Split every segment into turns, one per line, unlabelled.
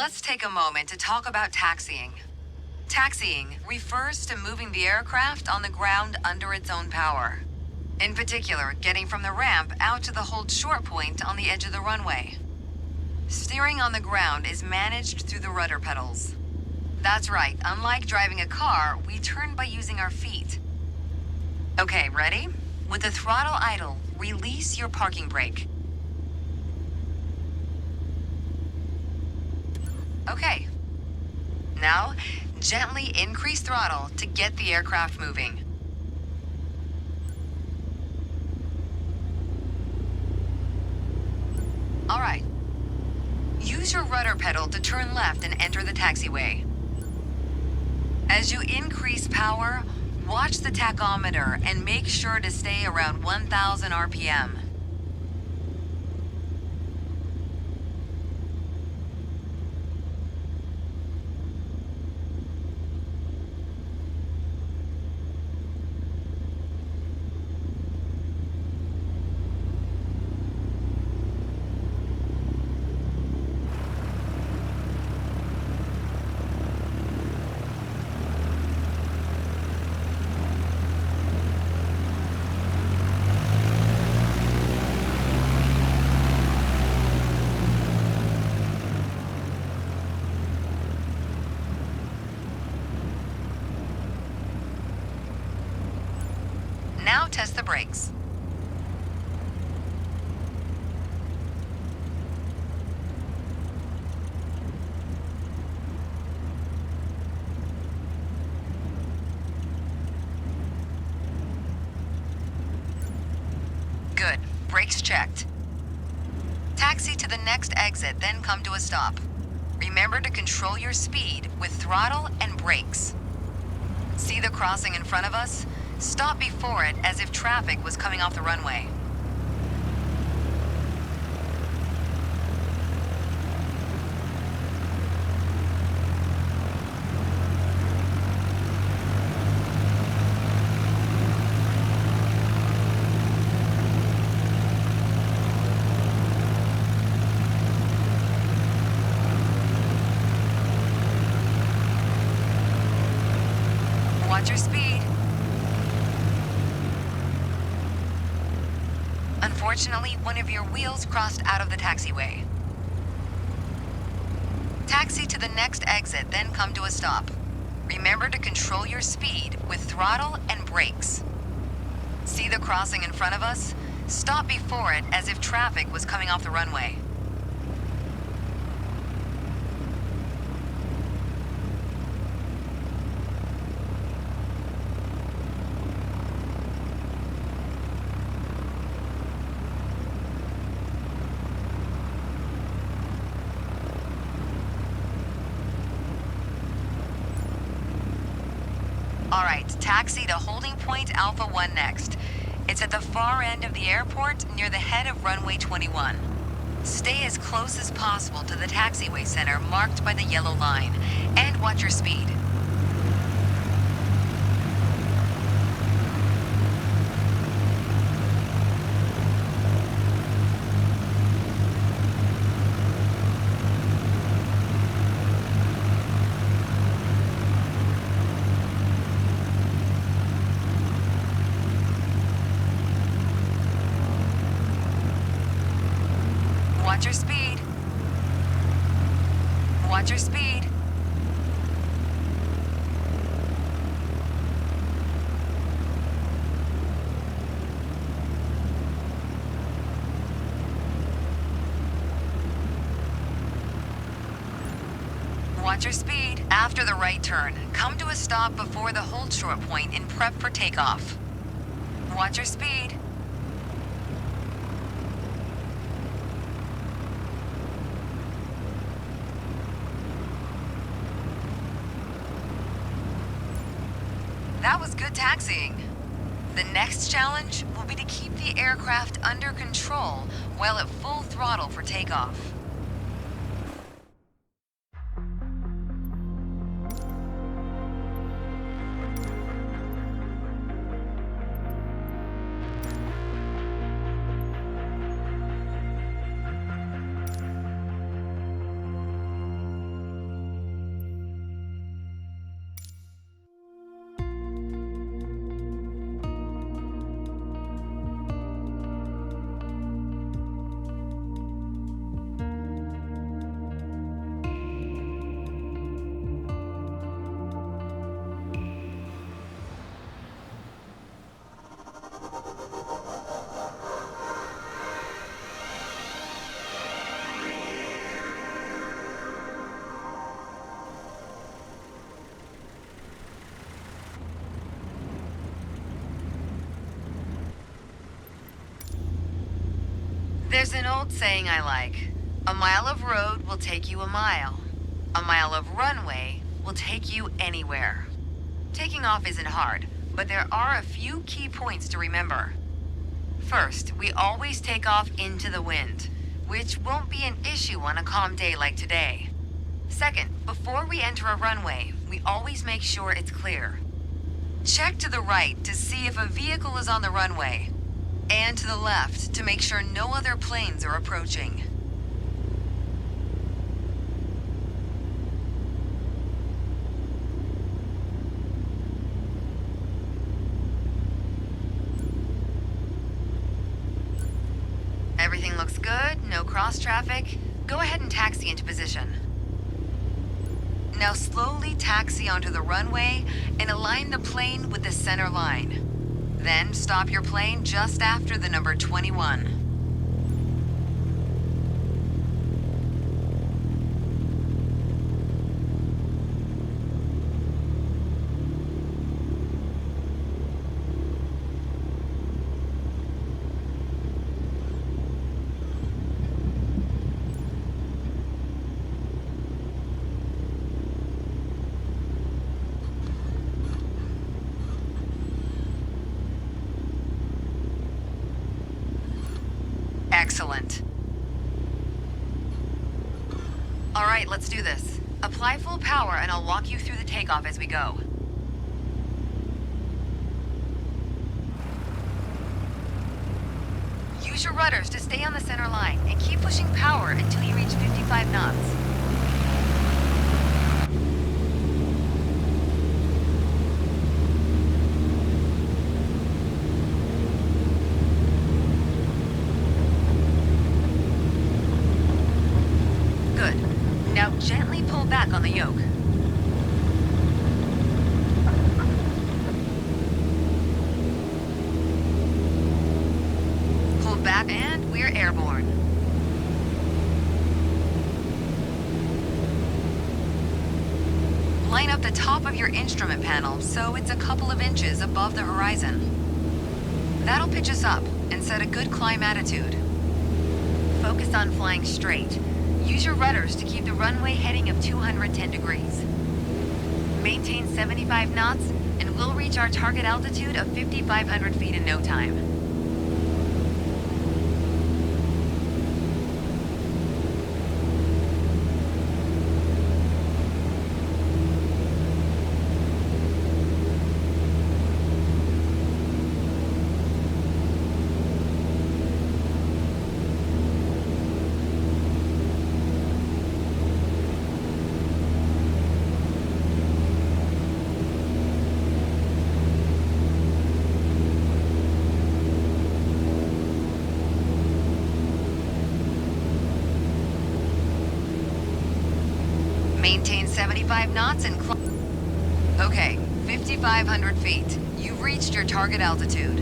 Let's take a moment to talk about taxiing. Taxiing refers to moving the aircraft on the ground under its own power. In particular, getting from the ramp out to the hold short point on the edge of the runway. Steering on the ground is managed through the rudder pedals. That's right, unlike driving a car, we turn by using our feet. Okay, ready? With the throttle idle, release your parking brake. Okay. Now, gently increase throttle to get the aircraft moving. All right. Use your rudder pedal to turn left and enter the taxiway. As you increase power, watch the tachometer and make sure to stay around 1,000 RPM. Now test the brakes. Good. Brakes checked. Taxi to the next exit, then come to a stop. Remember to control your speed with throttle and brakes. See the crossing in front of us? Stop before it as if traffic was coming off the runway. Watch your speed. Unfortunately, one of your wheels crossed out of the taxiway. Taxi to the next exit, then come to a stop. Remember to control your speed with throttle and brakes. See the crossing in front of us? Stop before it as if traffic was coming off the runway. All right, taxi to holding point Alpha 1 next. It's at the far end of the airport near the head of runway 21. Stay as close as possible to the taxiway center marked by the yellow line, and watch your speed. Watch your speed. Watch your speed. Watch your speed. After the right turn, come to a stop before the hold short point and prep for takeoff. Watch your speed. That was good taxiing. The next challenge will be to keep the aircraft under control while at full throttle for takeoff. There's an old saying I like. A mile of road will take you a mile. A mile of runway will take you anywhere. Taking off isn't hard, but there are a few key points to remember. First, we always take off into the wind, which won't be an issue on a calm day like today. Second, before we enter a runway, we always make sure it's clear. Check to the right to see if a vehicle is on the runway, and to the left to make sure no other planes are approaching. Everything looks good, no cross traffic. Go ahead and taxi into position. Now slowly taxi onto the runway and align the plane with the center line. Then stop your plane just after the number 21. Excellent. All right, let's do this. Apply full power and I'll walk you through the takeoff as we go. Use your rudders to stay on the center line and keep pushing power until you reach 55 knots. Now gently pull back on the yoke. Pull back and we're airborne. Line up the top of your instrument panel so it's a couple of inches above the horizon. That'll pitch us up and set a good climb attitude. Focus on flying straight. Use your rudders to keep the runway heading of 210 degrees. Maintain 75 knots, and we'll reach our target altitude of 5,500 feet in no time. Maintain 75 knots and climb. Okay, 5,500 feet. You've reached your target altitude.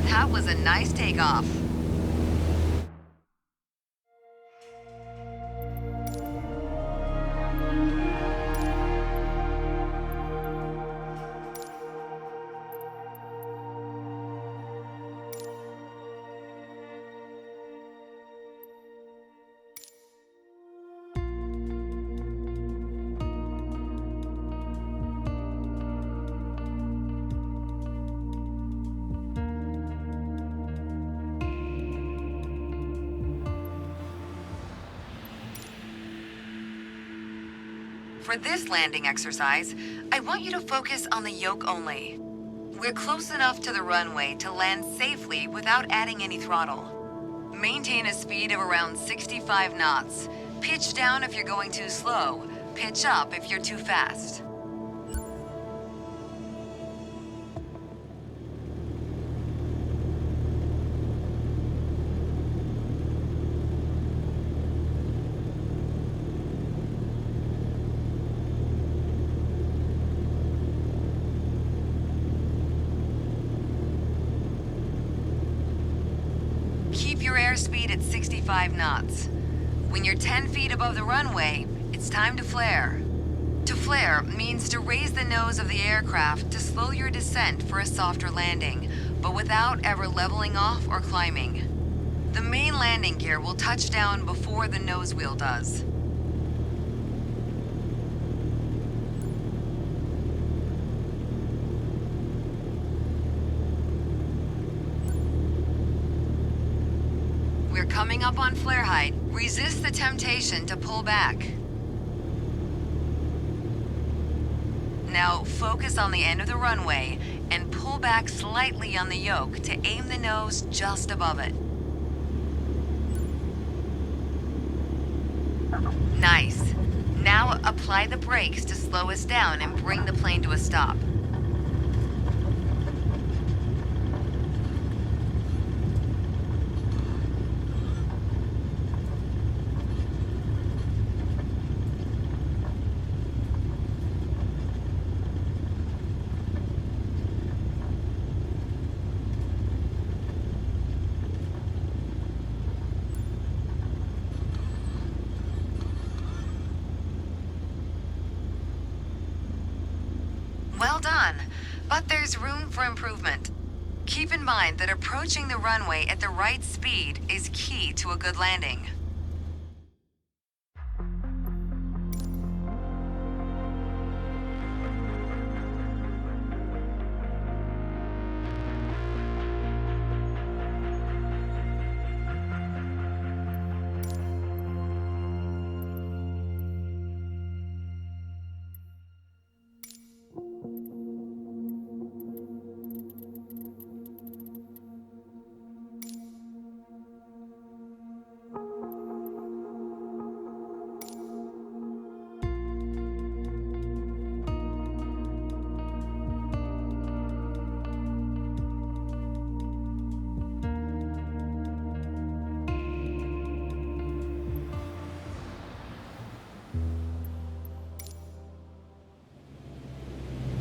That was a nice takeoff. For this landing exercise, I want you to focus on the yoke only. We're close enough to the runway to land safely without adding any throttle. Maintain a speed of around 65 knots. Pitch down if you're going too slow. Pitch up if you're too fast. Keep your airspeed at 65 knots. When you're 10 feet above the runway, it's time to flare. To flare means to raise the nose of the aircraft to slow your descent for a softer landing, but without ever leveling off or climbing. The main landing gear will touch down before the nose wheel does. We're coming up on flare height. Resist the temptation to pull back. Now focus on the end of the runway and pull back slightly on the yoke to aim the nose just above it. Nice. Now apply the brakes to slow us down and bring the plane to a stop. Well done, but there's room for improvement. Keep in mind that approaching the runway at the right speed is key to a good landing.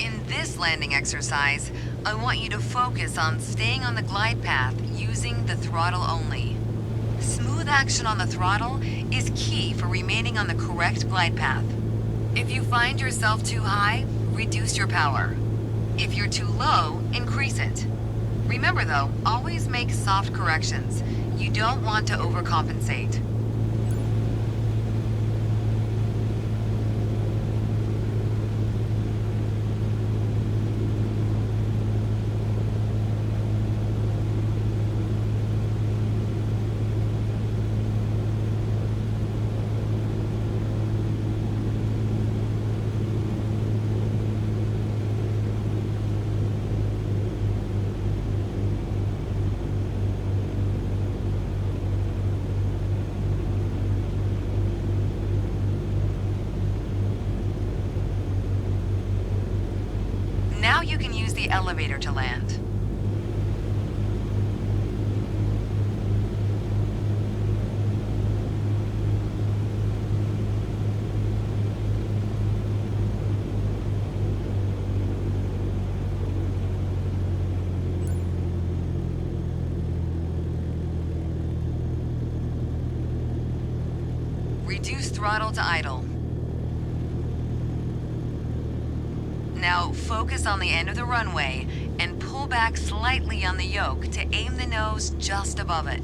In this landing exercise, I want you to focus on staying on the glide path using the throttle only. Smooth action on the throttle is key for remaining on the correct glide path. If you find yourself too high, reduce your power. If you're too low, increase it. Remember though, always make soft corrections. You don't want to overcompensate. Now you can use the elevator to land. Reduce throttle to idle. Now focus on the end of the runway and pull back slightly on the yoke to aim the nose just above it.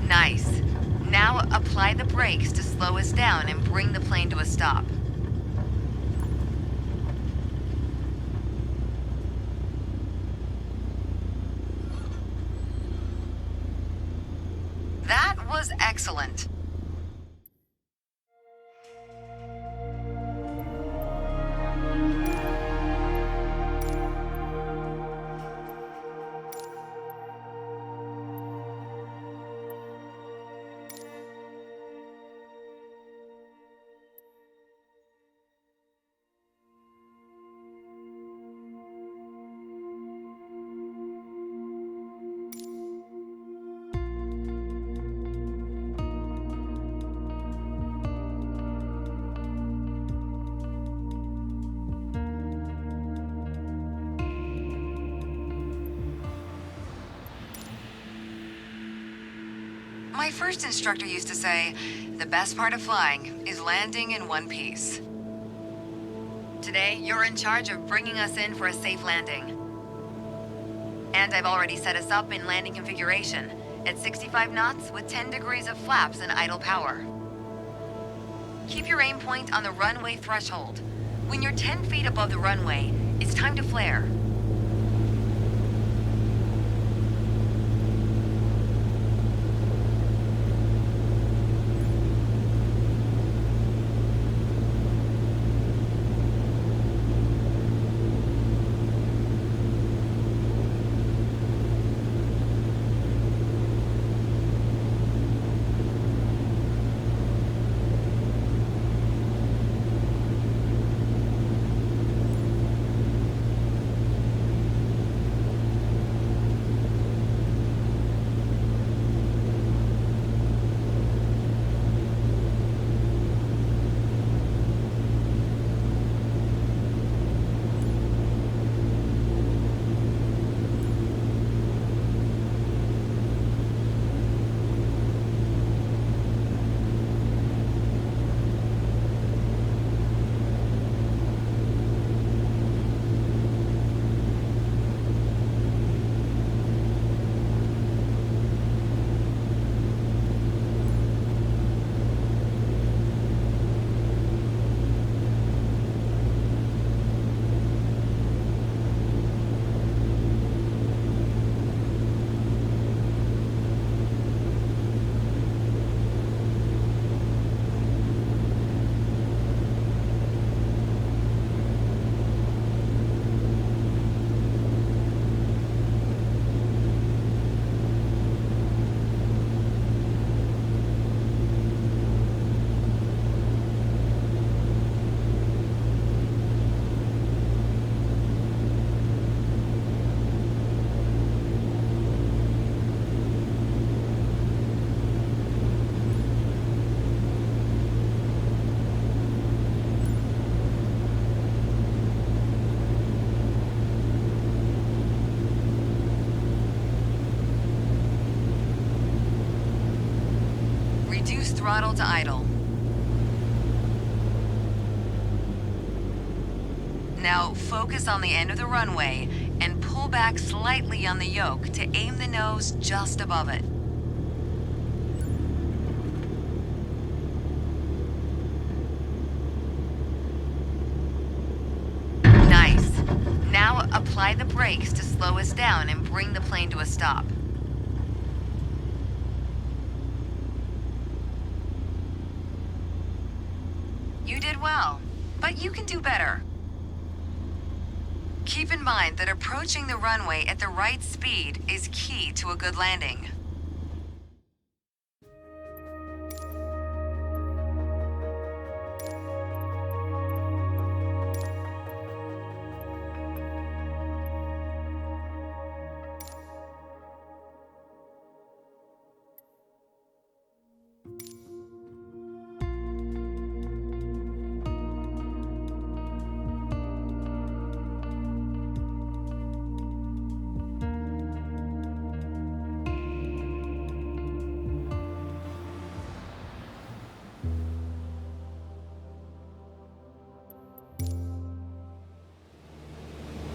Nice. Now apply the brakes to slow us down and bring the plane to a stop. That was excellent. My first instructor used to say, the best part of flying is landing in one piece. Today, you're in charge of bringing us in for a safe landing. And I've already set us up in landing configuration at 65 knots with 10 degrees of flaps and idle power. Keep your aim point on the runway threshold. When you're 10 feet above the runway, it's time to flare. Reduce throttle to idle. Now focus on the end of the runway and pull back slightly on the yoke to aim the nose just above it. Nice. Now apply the brakes to slow us down and bring the plane to a stop. You did well, but you can do better. Keep in mind that approaching the runway at the right speed is key to a good landing.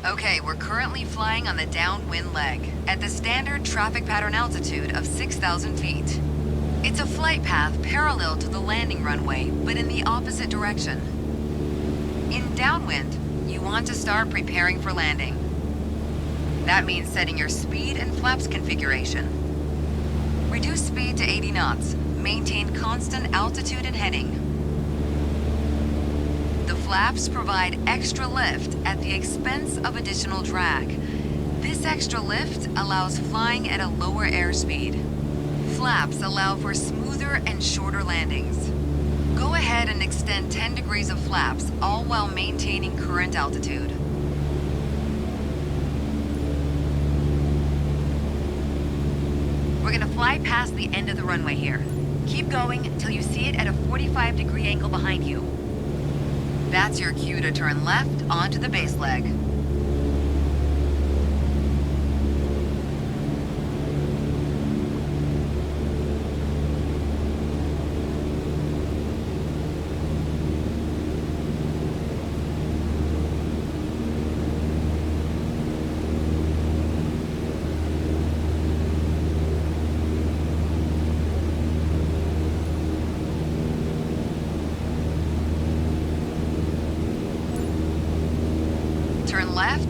Okay, we're currently flying on the downwind leg at the standard traffic pattern altitude of 6,000 feet. It's a flight path parallel to the landing runway, but in the opposite direction. In downwind, you want to start preparing for landing. That means setting your speed and flaps configuration. Reduce speed to 80 knots. Maintain constant altitude and heading. The flaps provide extra lift at the expense of additional drag. This extra lift allows flying at a lower airspeed. Flaps allow for smoother and shorter landings. Go ahead and extend 10 degrees of flaps, all while maintaining current altitude. We're gonna fly past the end of the runway here. Keep going until you see it at a 45-degree angle behind you. That's your cue to turn left onto the base leg.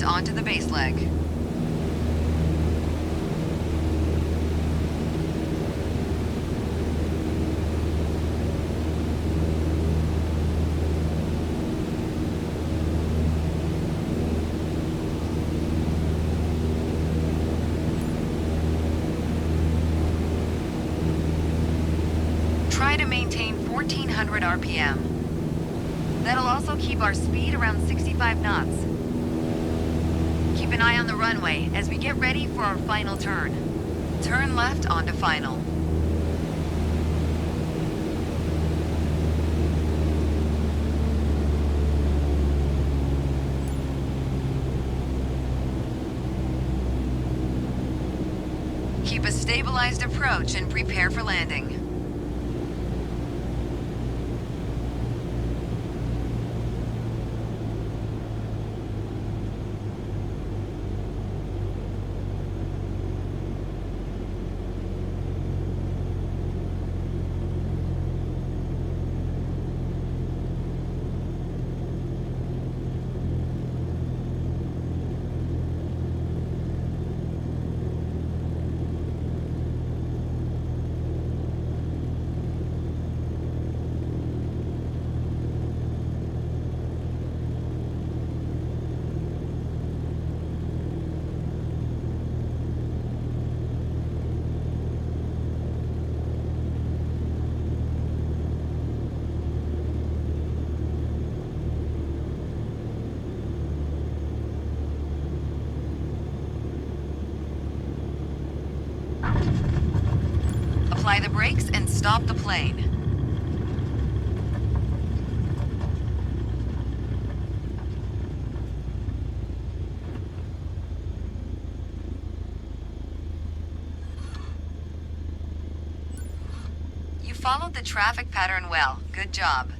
left onto the base leg. Try to maintain 1400 RPM. That'll also keep our speed around 65 knots. Keep an eye on the runway as we get ready for our final turn. Turn left onto final. Keep a stabilized approach and prepare for landing. Apply the brakes and stop the plane. You followed the traffic pattern well. Good job.